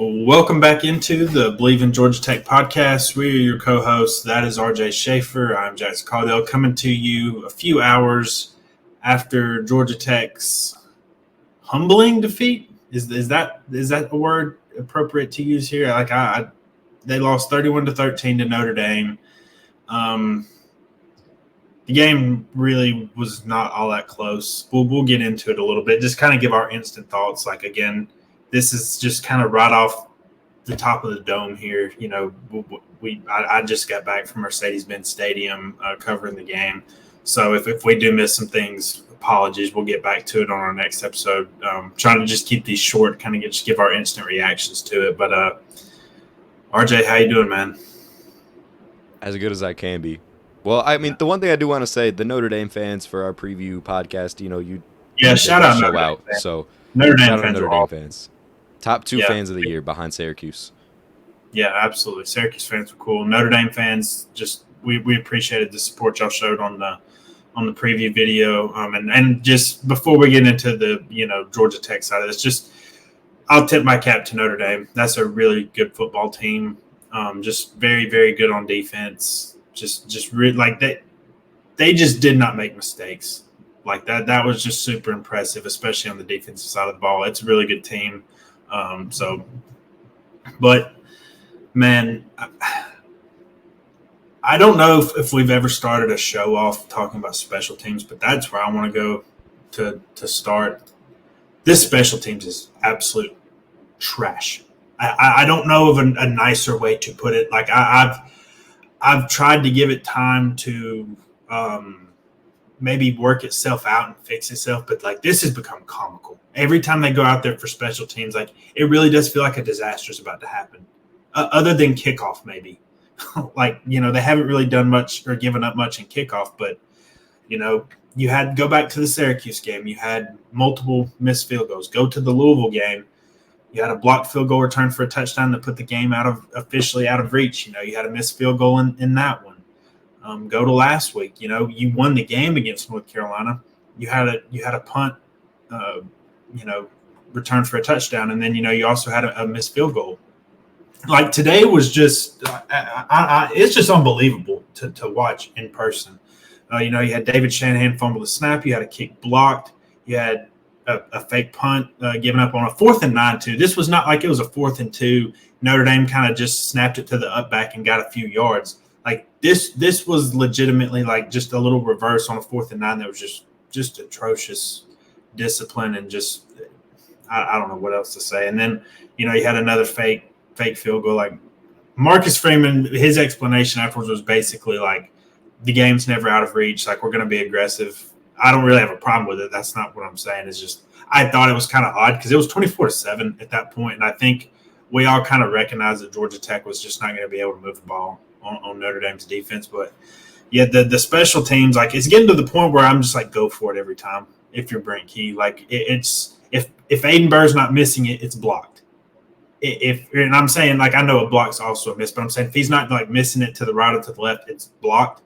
Welcome back into the Believe in Georgia Tech podcast. We are your co-hosts. That is RJ Schafer. I'm Jackson Caudell, coming to you a few hours after Georgia Tech's humbling defeat. Is that a word appropriate to use here? They lost 31-13 to Notre Dame. The game really was not all that close. We'll get into it a little bit. Just kind of give our instant thoughts. This is just kind of right off the top of the dome here. I just got back from Mercedes-Benz Stadium covering the game. So if we do miss some things, apologies. We'll get back to it on our next episode. Trying to just keep these short, kind of just give our instant reactions to it. But RJ, how you doing, man? As good as I can be. Well, I mean, the one thing I do want to say, the Notre Dame fans for our preview podcast, Shout out Notre Dame fans. So Notre Dame shout out fans Notre are Dame awesome. fans. Top two fans of the year behind Syracuse. Yeah, absolutely. Syracuse fans were cool. Notre Dame fans, just we appreciated the support y'all showed on the preview video. And just before we get into the Georgia Tech side of this, I'll tip my cap to Notre Dame. That's a really good football team. Just very, very good on defense. They just did not make mistakes like that. That was just super impressive, especially on the defensive side of the ball. It's a really good team. But man, I don't know if we've ever started a show off talking about special teams, but that's where I want to go to start. This special teams is absolute trash. I don't know of a nicer way to put it. Like I've tried to give it time to maybe work itself out and fix itself, but like this has become comical. Every time they go out there for special teams, like it really does feel like a disaster is about to happen. Other than kickoff, maybe. They haven't really done much or given up much in kickoff, but you had go back to the Syracuse game. You had multiple missed field goals. Go to the Louisville game. You had a blocked field goal return for a touchdown that put the game officially out of reach. You had a missed field goal in that one. Go to last week. You won the game against North Carolina. You had a punt, return for a touchdown, and then you also had a missed field goal. Like today was just, it's just unbelievable to watch in person. You had David Shanahan fumble the snap. You had a kick blocked. You had a fake punt given up on a 4th and 9 too. This was not like it was a 4th and 2. Notre Dame kind of just snapped it to the up back and got a few yards. Like this was legitimately like just a little reverse on a 4th and 9 that was just atrocious discipline and just I don't know what else to say. And then you had another fake field goal. Like Marcus Freeman, his explanation afterwards was basically like the game's never out of reach. Like we're going to be aggressive. I don't really have a problem with it. That's not what I'm saying. It's just I thought it was kind of odd because it was 24-7 at that point, and I think we all kind of recognized that Georgia Tech was just not going to be able to move the ball on Notre Dame's defense. But yeah, the special teams, like it's getting to the point where I'm just like go for it every time. If you're Brent Key, like it's if Aiden Burr's not missing it, it's blocked. And I'm saying like I know a block's also a miss, but I'm saying if he's not like missing it to the right or to the left, it's blocked.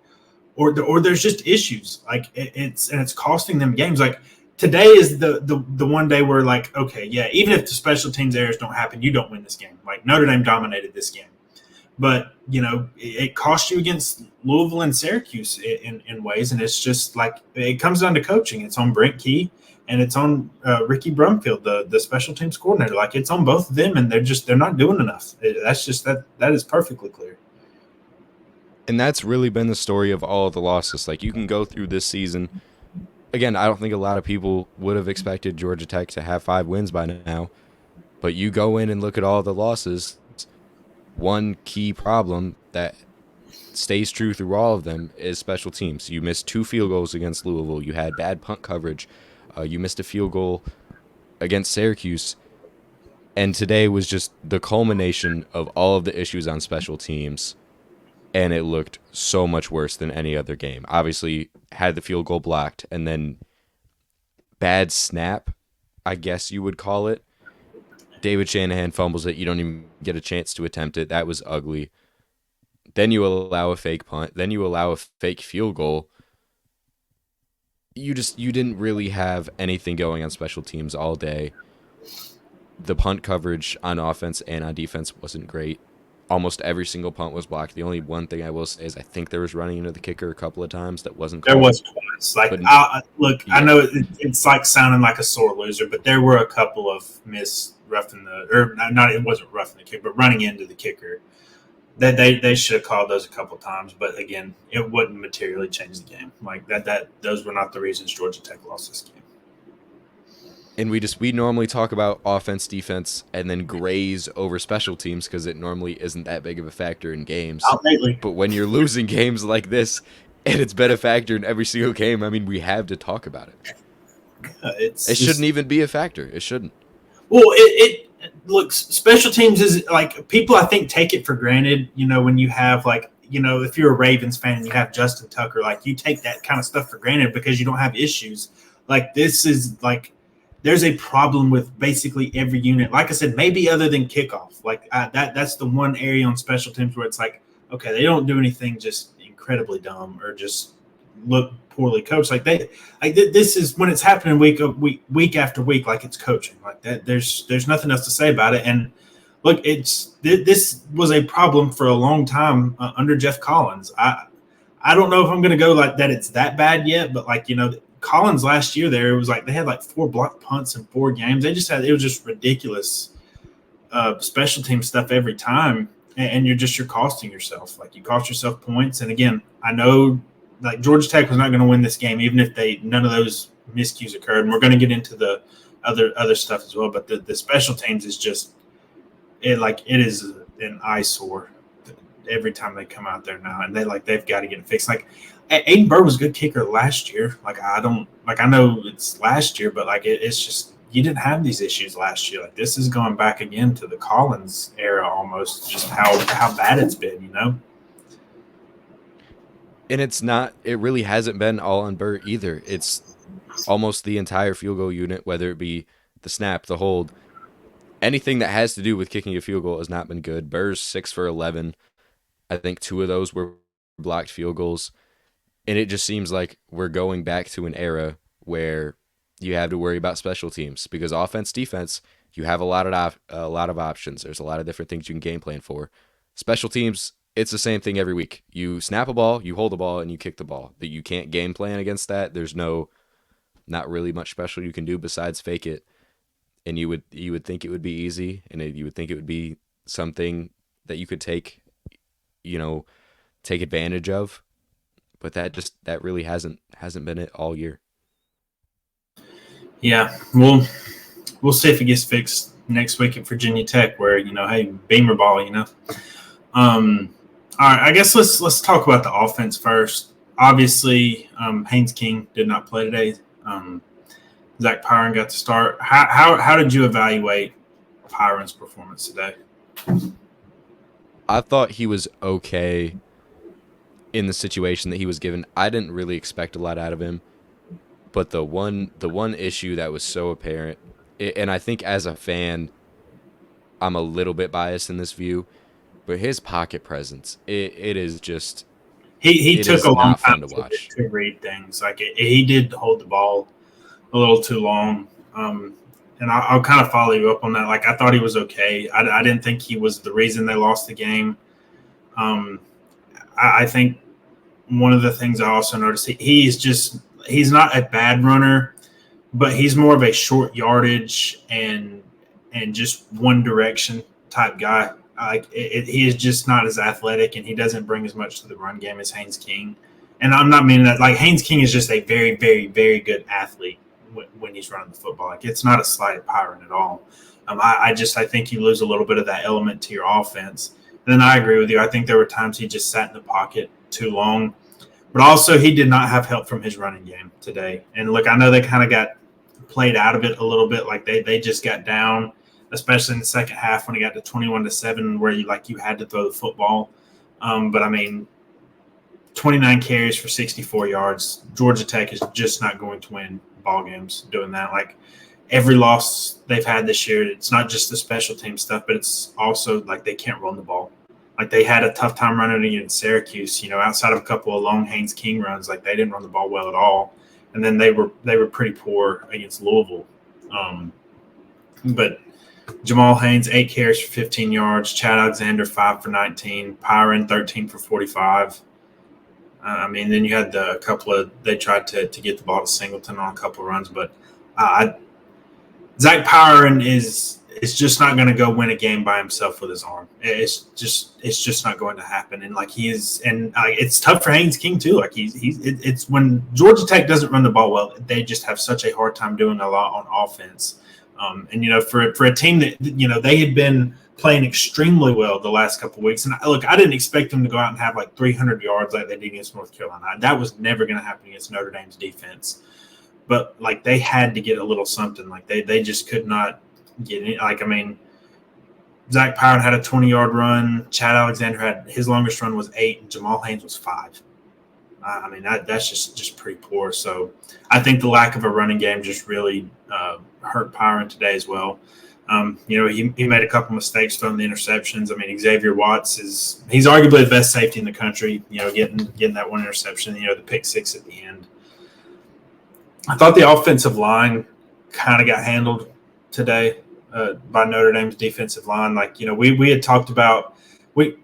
Or there's just issues like it's costing them games. Like today is the one day where like okay, yeah, even if the special teams errors don't happen, you don't win this game. Like Notre Dame dominated this game, but it cost you against Louisville and Syracuse in ways, and it's just like it comes down to coaching. It's on Brent Key and it's on Ricky Brumfield, the special teams coordinator. Like it's on both of them, and they're not doing enough. That's just that is perfectly clear. And that's really been the story of all of the losses. Like you can go through this season. Again, I don't think a lot of people would have expected Georgia Tech to have 5 wins by now. But you go in and look at all the losses. One key problem that stays true through all of them is special teams. You missed 2 field goals against Louisville. You had bad punt coverage. You missed a field goal against Syracuse. And today was just the culmination of all of the issues on special teams. And it looked so much worse than any other game. Obviously, had the field goal blocked, and then bad snap, I guess you would call it. David Shanahan fumbles it. You don't even get a chance to attempt it. That was ugly. Then you allow a fake punt. Then you allow a fake field goal. You didn't really have anything going on special teams all day. the punt coverage on offense and on defense wasn't great. Almost every single punt was blocked. The only one thing I will say is I think there was running into the kicker a couple of times that wasn't There called. was twice. Like, But look, I yeah, know it's like sounding like a sore loser, but there were a couple of roughing the, or not, it wasn't roughing the kicker, but running into the kicker. That they should have called those a couple of times, but again, it wouldn't materially change the game. Like that those were not the reasons Georgia Tech lost this game. and we normally talk about offense, defense, and then graze over special teams because it normally isn't that big of a factor in games. Not lately. But when you're losing games like this, and it's been a factor in every single game, I mean, we have to talk about it. It shouldn't even be a factor. It shouldn't. Well, it looks special teams is like people I think take it for granted. You know, when you have like, you know, if you're a Ravens fan and you have Justin Tucker, like you take that kind of stuff for granted because you don't have issues. Like this is like there's a problem with basically every unit. Like I said, maybe other than kickoff. Like that's the one area on special teams where it's like, okay, they don't do anything just incredibly dumb or just look poorly coached. Like this is when it's happening week after week. Like it's coaching. Like that. There's nothing else to say about it. And look, this was a problem for a long time under Jeff Collins. I don't know if I'm going to go like that. It's that bad yet, but like, you know, Collins last year there, it was like they had like 4 blocked punts in 4 games. It was just ridiculous special team stuff every time. And you're costing yourself. Like you cost yourself points. And again, I know like Georgia Tech was not going to win this game, even if none of those miscues occurred. And we're going to get into the other stuff as well. But the special teams is just it is an eyesore every time they come out there now, and they've got to get it fixed. Like Aiden Burr was a good kicker last year. I know it's last year, but like it's just you didn't have these issues last year. Like this is going back again to the Collins era almost, just how bad it's been, you know. And it really hasn't been all on Burr either. It's almost the entire field goal unit, whether it be the snap, the hold, anything that has to do with kicking a field goal has not been good. Burr's 6 for 11. I think 2 of those were blocked field goals. And it just seems like we're going back to an era where you have to worry about special teams because offense, defense, you have a lot of options. There's a lot of different things you can game plan for. Special teams, it's the same thing every week. You snap a ball, you hold the ball, and you kick the ball. That you can't game plan against that. There's not really much special you can do besides fake it. And you would think it would be easy, and you would think it would be something that you could take advantage of. But that really hasn't been it all year. Yeah, we'll see if it gets fixed next week at Virginia Tech, where hey, Beamer ball, All right, I guess let's talk about the offense first. Obviously, Haynes King did not play today. Zach Pyron got to start. How did you evaluate Pyron's performance today? I thought he was okay in the situation that he was given. I didn't really expect a lot out of him, but the one issue that was so apparent, and I think as a fan, I'm a little bit biased in this view, but his pocket presence, it is just he took a long time to watch to read things. Like he did hold the ball a little too long. And I'll kind of follow you up on that. Like, I thought he was okay. I didn't think he was the reason they lost the game. I think one of the things I also noticed, he's not a bad runner, but he's more of a short yardage and just one direction type guy. He is just not as athletic, and he doesn't bring as much to the run game as Haynes King. And I'm not meaning that. Like, Haynes King is just a very, very, very good athlete when he's running the football. Like, it's not a slight at Pyron at all. I think you lose a little bit of that element to your offense. And then I agree with you. I think there were times he just sat in the pocket too long. But also he did not have help from his running game today. And look, I know they kind of got played out of it a little bit. Like they just got down, especially in the second half when it got to 21-7, where you had to throw the football. But I mean, 29 carries for 64 yards. Georgia Tech is just not going to win ball games doing that. Like, every loss they've had this year, it's not just the special team stuff, but it's also like they can't run the ball. Like, they had a tough time running against Syracuse, outside of a couple of long Haynes King runs. Like, they didn't run the ball well at all. And then they were pretty poor against Louisville. But Jamal Haynes, 8 carries for 15 yards. Chad Alexander, 5 for 19. Pyron, 13 for 45. Then you had a couple of – they tried to get the ball to Singleton on a couple of runs. But Zach Pyron is just not going to go win a game by himself with his arm. It's just not going to happen. And, it's tough for Haynes King too. It's when Georgia Tech doesn't run the ball well, they just have such a hard time doing a lot on offense. For a team that, they had been playing extremely well the last couple of weeks. And I didn't expect them to go out and have 300 yards like they did against North Carolina. That was never going to happen against Notre Dame's defense. But they had to get a little something. They just could not get it. Zach Pyron had a 20-yard run. Chad Alexander had his longest run was 8, and Jamal Haynes was 5. That's just pretty poor. So I think the lack of a running game just really hurt Pyron today as well. He made a couple mistakes throwing the interceptions. Xavier Watts he's arguably the best safety in the country. Getting that one interception. The pick 6 at the end. I thought the offensive line kind of got handled today by Notre Dame's defensive line. We had talked about I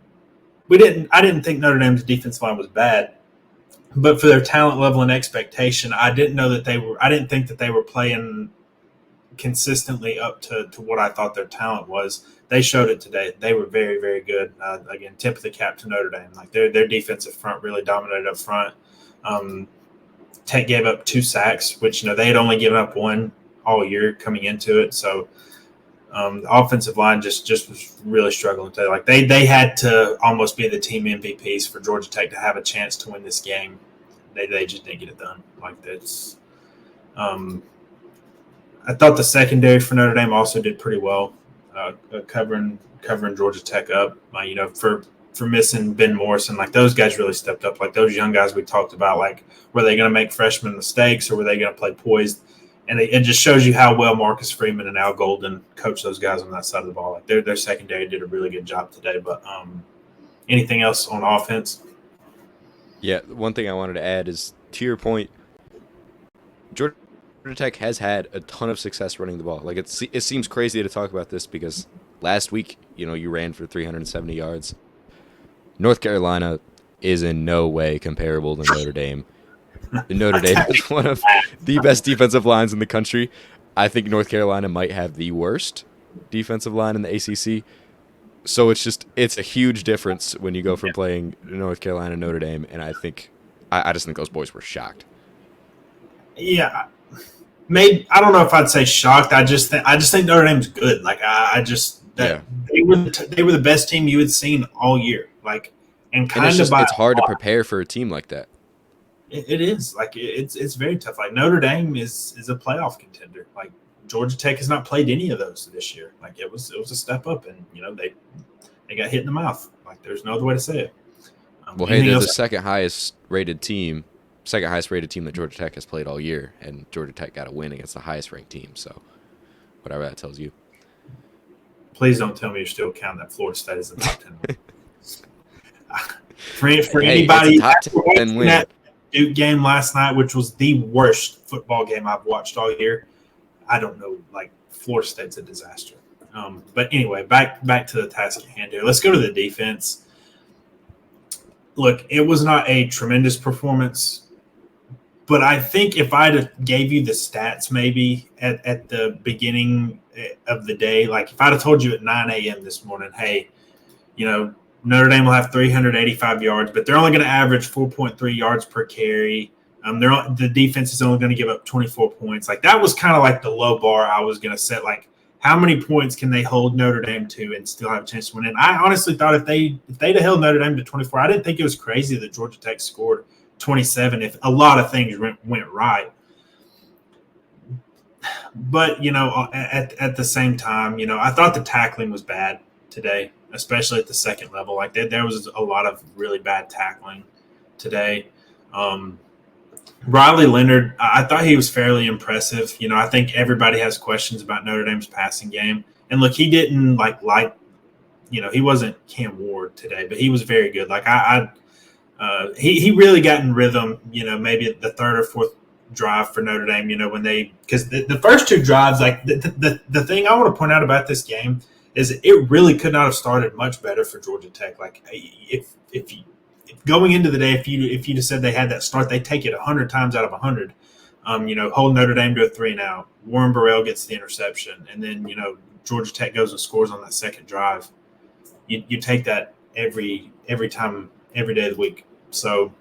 didn't think Notre Dame's defensive line was bad. But for their talent level and expectation, I didn't think that they were playing consistently up to what I thought their talent was. They showed it today. They were very, very good. Again, tip of the cap to Notre Dame. Their defensive front really dominated up front. Tech gave up 2 sacks, which they had only given up 1 all year coming into it. So the offensive line just was really struggling today. They had to almost be the team MVPs for Georgia Tech to have a chance to win this game. They just didn't get it done. I thought the secondary for Notre Dame also did pretty well, covering Georgia Tech up. For missing Ben Morrison, those guys really stepped up. Those young guys we talked about, were they going to make freshman mistakes or were they going to play poised? And it just shows you how well Marcus Freeman and Al Golden coach those guys on that side of the ball. Their secondary did a really good job today. But anything else on offense? Yeah, one thing I wanted to add is, to your point, Georgia Tech has had a ton of success running the ball. It seems crazy to talk about this because last week, you ran for 370 yards. North Carolina is in no way comparable to Notre Dame. Notre Dame is one of the best defensive lines in the country. I think North Carolina might have the worst defensive line in the ACC. So it's a huge difference when you go from playing North Carolina and Notre Dame, and I just think those boys were shocked. Yeah, maybe I don't know if I'd say shocked. I just think Notre Dame's good. They were the best team you had seen all year. It's hard to prepare for a team like that. It is it's very tough. Notre Dame is a playoff contender. Georgia Tech has not played any of those this year. It was a step up, and they got hit in the mouth. There's no other way to say it. They're the second highest rated team that Georgia Tech has played all year, and Georgia Tech got a win against the highest ranked team. So whatever that tells you. Please don't tell me you're still counting that Florida State as the top 10. For anybody watching that Duke game last night, which was the worst football game I've watched all year, I don't know. Florida State's a disaster. But anyway, back to the task at hand here. Let's go to the defense. Look, it was not a tremendous performance, but I think if I'd gave you the stats maybe at the beginning of the day, if I'd have told you at 9 a.m. this morning, hey, Notre Dame will have 385 yards, but they're only going to average 4.3 yards per carry. The defense is only going to give up 24 points. That was kind of the low bar I was going to set. How many points can they hold Notre Dame to and still have a chance to win? And I honestly thought if they'd have held Notre Dame to 24, I didn't think it was crazy that Georgia Tech scored 27 if a lot of things went right. But, at the same time, I thought the tackling was bad today, especially at the second level. There was a lot of really bad tackling today. Riley Leonard, I thought he was fairly impressive. I think everybody has questions about Notre Dame's passing game. And look, he didn't he wasn't Cam Ward today, but he was very good. He really got in rhythm, maybe at the third or fourth drive for Notre Dame. Because the first two drives, like the thing I want to point out about this game is it really could not have started much better for Georgia Tech. Like if going into the day, if you'd have said they had that start, they take it 100 times out of 100. Hold Notre Dame to a 3-and-out. Warren Burrell gets the interception, and then Georgia Tech goes and scores on that second drive. You take that every time, every day of the week. So,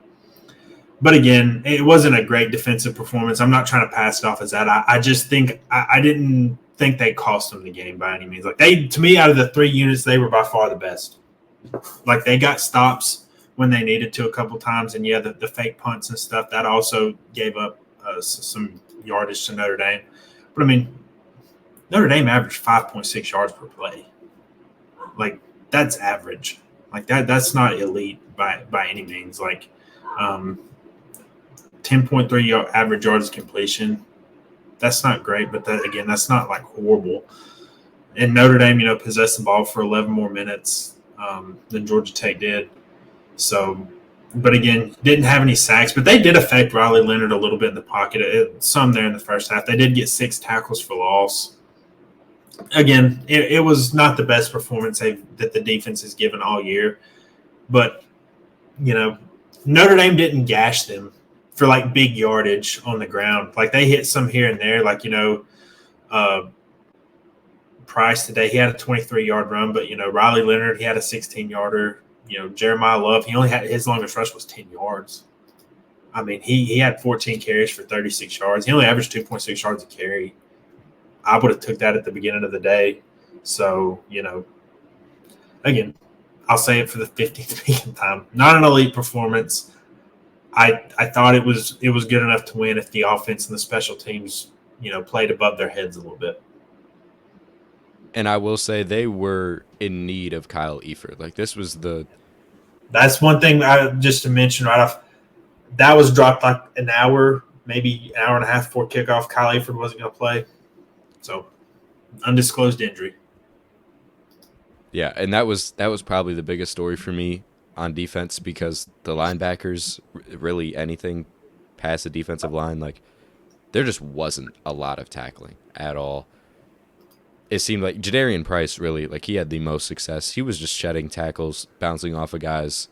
but again, it wasn't a great defensive performance. I'm not trying to pass it off as that. I just think I didn't think they cost them the game by any means. Like to me, out of the three units, they were by far the best. Like they got stops when they needed to a couple times, and the fake punts and stuff that also gave up some yardage to Notre Dame. But I mean, Notre Dame averaged 5.6 yards per play. Like that's average. Like that's not elite by any means. Like 10.3 average yards completion. That's not great, but that's not like horrible. And Notre Dame, possessed the ball for 11 more minutes than Georgia Tech did. So, but again, didn't have any sacks, but they did affect Riley Leonard a little bit in the pocket. Some there in the first half. They did get 6 tackles for loss. Again, it was not the best performance that the defense has given all year, but Notre Dame didn't gash them for like big yardage on the ground. Like they hit some here and there. Like Price today, he had a 23-yard run, but Riley Leonard, he had a 16-yarder. Jeremiah Love, his longest rush was 10 yards. I mean, he had 14 carries for 36 yards. He only averaged 2.6 yards a carry. I would have took that at the beginning of the day. So, again, I'll say it for the 50th time. Not an elite performance. I thought it was good enough to win if the offense and the special teams, played above their heads a little bit. And I will say they were in need of Kyle Eifert. Like this was That's one thing just to mention right off. That was dropped like an hour, maybe an hour and a half before kickoff. Kyle Eifert wasn't going to play. So, undisclosed injury. Yeah, and that was probably the biggest story for me on defense because the linebackers, really anything past the defensive line, like there just wasn't a lot of tackling at all. It seemed like Jadarian Price really, like he had the most success. He was just shedding tackles, bouncing off of guys.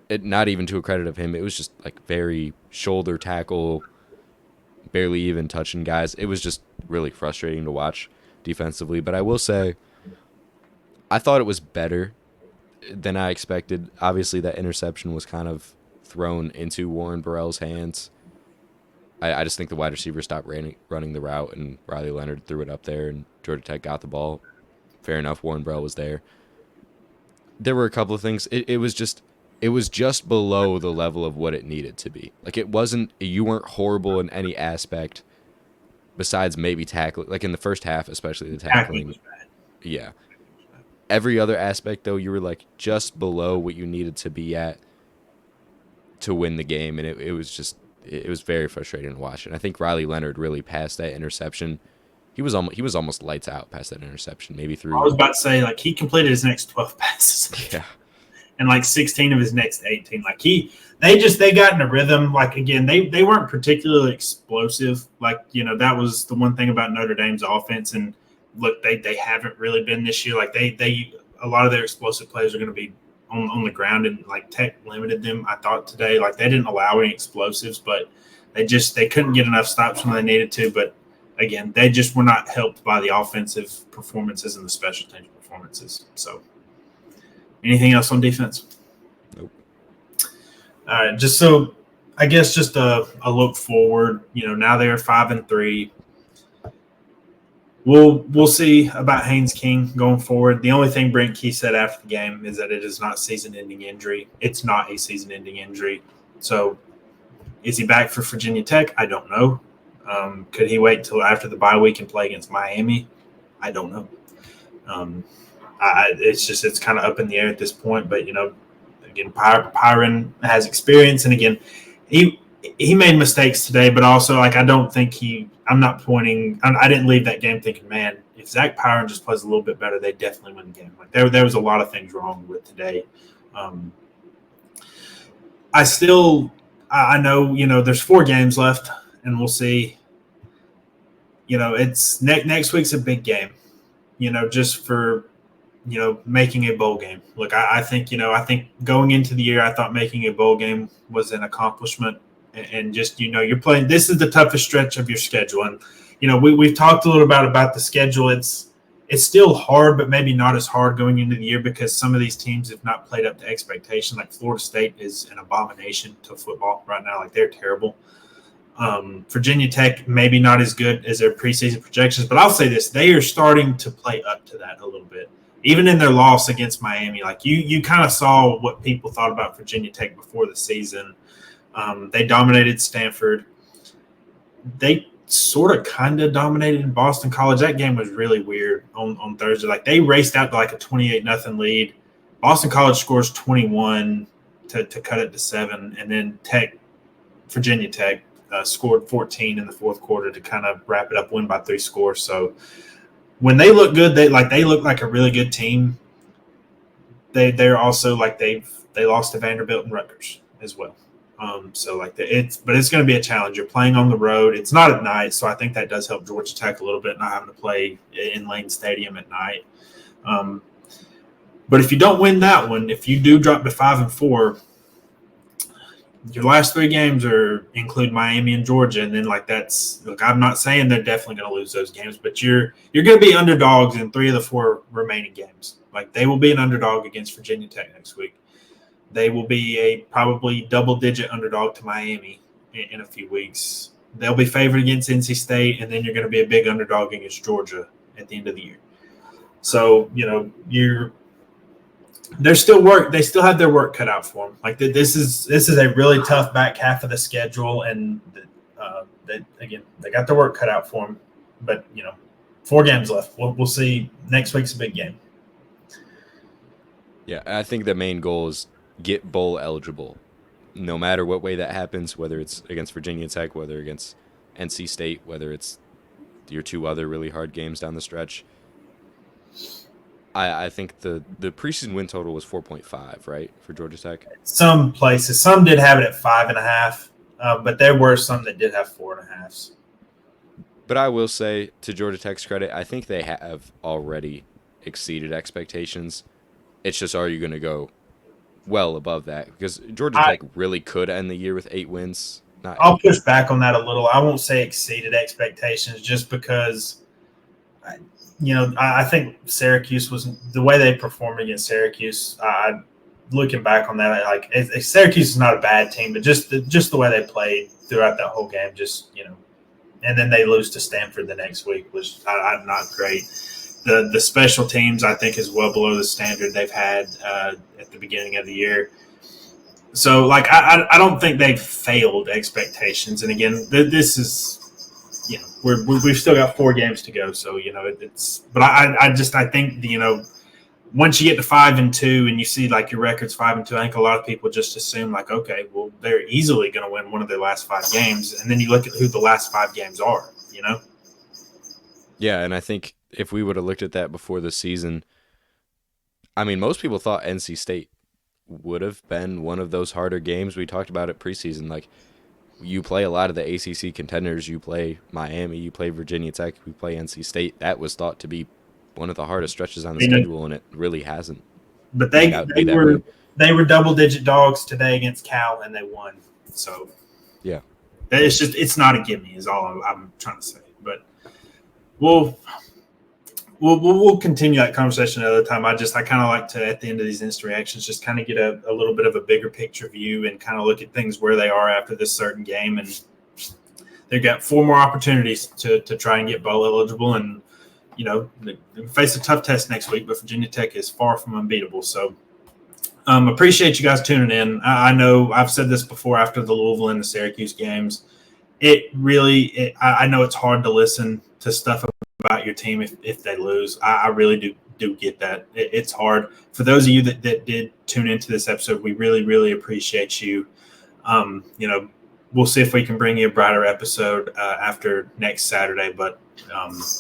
Not even to a credit of him. It was just like very shoulder tackle, barely even touching guys. It was just really frustrating to watch defensively. But I will say, I thought it was better than I expected. Obviously, that interception was kind of thrown into Warren Burrell's hands. I just think the wide receiver stopped running the route, and Riley Leonard threw it up there, and Georgia Tech got the ball. Fair enough, Warren Burrell was there. There were a couple of things. It was just below the level of what it needed to be. Like you weren't horrible in any aspect besides maybe tackling. Like in the first half, especially the tackling. Yeah. Every other aspect, though, you were like just below what you needed to be at to win the game, and it was very frustrating to watch. And I think Riley Leonard really passed that interception. He was almost lights out past that interception. Maybe through. I was about to say, like he completed his next 12 passes. Yeah. And like 16 of his next 18. Like they got in a rhythm. Like again, they weren't particularly explosive. Like that was the one thing about Notre Dame's offense. And look, they haven't really been this year. Like they a lot of their explosive plays are going to be on the ground, and like Tech limited them. I thought today, like they didn't allow any explosives, but they couldn't get enough stops when they needed to. But again, they just were not helped by the offensive performances and the special teams performances. So, anything else on defense? Nope. All right, just so I guess just a look forward. Now they're 5-3. We'll see about Haynes King going forward. The only thing Brent Key said after the game is that it is not season-ending injury. It's not a season-ending injury. So, is he back for Virginia Tech? I don't know. Could he wait till after the bye week and play against Miami? I don't know. It's kind of up in the air at this point. But again, Pyron has experience, and again, he made mistakes today. But also, like I don't think I'm not pointing. I didn't leave that game thinking, man, if Zach Pyron just plays a little bit better, they definitely win the game. Like there was a lot of things wrong with today. I know there's 4 games left. and we'll see. It's next week's a big game, just for making a bowl game. Look, I think going into the year, I thought making a bowl game was an accomplishment, and just you're playing. This is the toughest stretch of your schedule, and we've talked a little about the schedule. It's still hard, but maybe not as hard going into the year because some of these teams have not played up to expectation. Like Florida State is an abomination to football right now. Like they're terrible. Virginia Tech maybe not as good as their preseason projections, but I'll say this: they are starting to play up to that a little bit. Even in their loss against Miami, like you kind of saw what people thought about Virginia Tech before the season. They dominated Stanford. They sort of kind of dominated in Boston College. That game was really weird on Thursday. Like they raced out to like a 28-0 lead. Boston College scores 21 to cut it to 7, and then Virginia Tech scored 14 in the fourth quarter to kind of wrap it up, win by 3 scores. So when they look good, they look like a really good team. They're also like they lost to Vanderbilt and Rutgers as well. But it's going to be a challenge. You're playing on the road. It's not at night, so I think that does help Georgia Tech a little bit, not having to play in Lane Stadium at night. But if you don't win that one, if you do drop to 5-4, your last 3 games include Miami and Georgia, and then I'm not saying they're definitely going to lose those games, but you're going to be underdogs in 3 of the 4 remaining games. Like they will be an underdog against Virginia Tech next week. They will be a probably double-digit underdog to Miami in a few weeks. They'll be favored against NC State, and then you're going to be a big underdog against Georgia at the end of the year. So, there's still work. They still have their work cut out for them. Like this is a really tough back half of the schedule, and they got their work cut out for them. But 4 games left. We'll see. Next week's a big game. Yeah, I think the main goal is get bowl eligible, no matter what way that happens. Whether it's against Virginia Tech, whether against NC State, whether it's your 2 other really hard games down the stretch. I think the preseason win total was 4.5, right, for Georgia Tech? Some places. Some did have it at 5.5, but there were some that did have 4.5s. But I will say, to Georgia Tech's credit, I think they have already exceeded expectations. It's just, are you going to go well above that? Because Georgia Tech really could end the year with 8 wins. I'll push back on that a little. I won't say exceeded expectations just because – I think Syracuse was the way they performed against Syracuse. Looking back on that, Syracuse is not a bad team, but just the way they played throughout that whole game, and then they lose to Stanford the next week was not great. The special teams I think is well below the standard they've had at the beginning of the year. So I don't think they've failed expectations. And again, this is. We've still got 4 games to go, so it's. But I think once you get to 5-2 and you see your record's 5-2, I think a lot of people just assume okay, well they're easily going to win one of their last 5 games, and then you look at who the last 5 games are. Yeah, and I think if we would have looked at that before the season, I mean, most people thought NC State would have been one of those harder games. We talked about it preseason, you play a lot of the ACC contenders. You play Miami, you play Virginia Tech, you play NC State. That was thought to be one of the hardest stretches on the schedule, and it really hasn't. But they were double-digit dogs today against Cal, and they won. So yeah, it's not a gimme is all I'm trying to say. But we'll continue that conversation another time. I kind of like to, at the end of these instant reactions, just kind of get a little bit of a bigger picture view and kind of look at things where they are after this certain game. And they've got 4 more opportunities to try and get bowl eligible. And, they face a tough test next week, but Virginia Tech is far from unbeatable. So appreciate you guys tuning in. I know I've said this before after the Louisville and the Syracuse games. I know it's hard to listen to stuff about your team if they lose. I really do get that. It's hard. For those of you that did tune into this episode, we really, really appreciate you. We'll see if we can bring you a brighter episode after next Saturday. But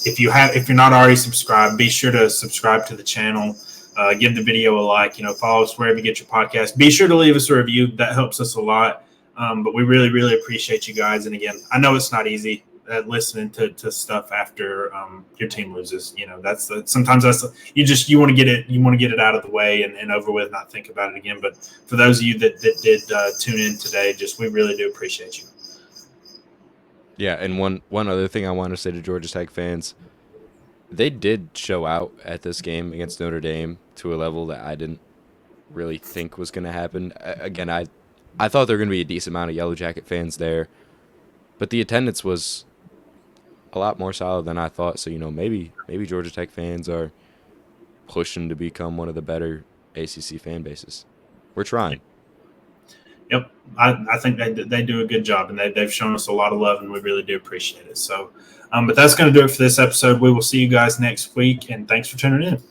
if you're not already subscribed, be sure to subscribe to the channel. Give the video a like. Follow us wherever you get your podcast. Be sure to leave us a review. That helps us a lot. But we really, really appreciate you guys. And again, I know it's not easy listening to stuff after your team loses. You know, sometimes you want to get it out of the way and over with, not think about it again. But for those of you that did tune in today, we really do appreciate you. Yeah, and one other thing I want to say to Georgia Tech fans, they did show out at this game against Notre Dame to a level that I didn't really think was going to happen. Again, I thought there were going to be a decent amount of Yellow Jacket fans there, but the attendance was a lot more solid than I thought. So, maybe Georgia Tech fans are pushing to become one of the better ACC fan bases. We're trying. Yep, I think they do a good job, and they've shown us a lot of love, and we really do appreciate it. So, but that's going to do it for this episode. We will see you guys next week, and thanks for tuning in.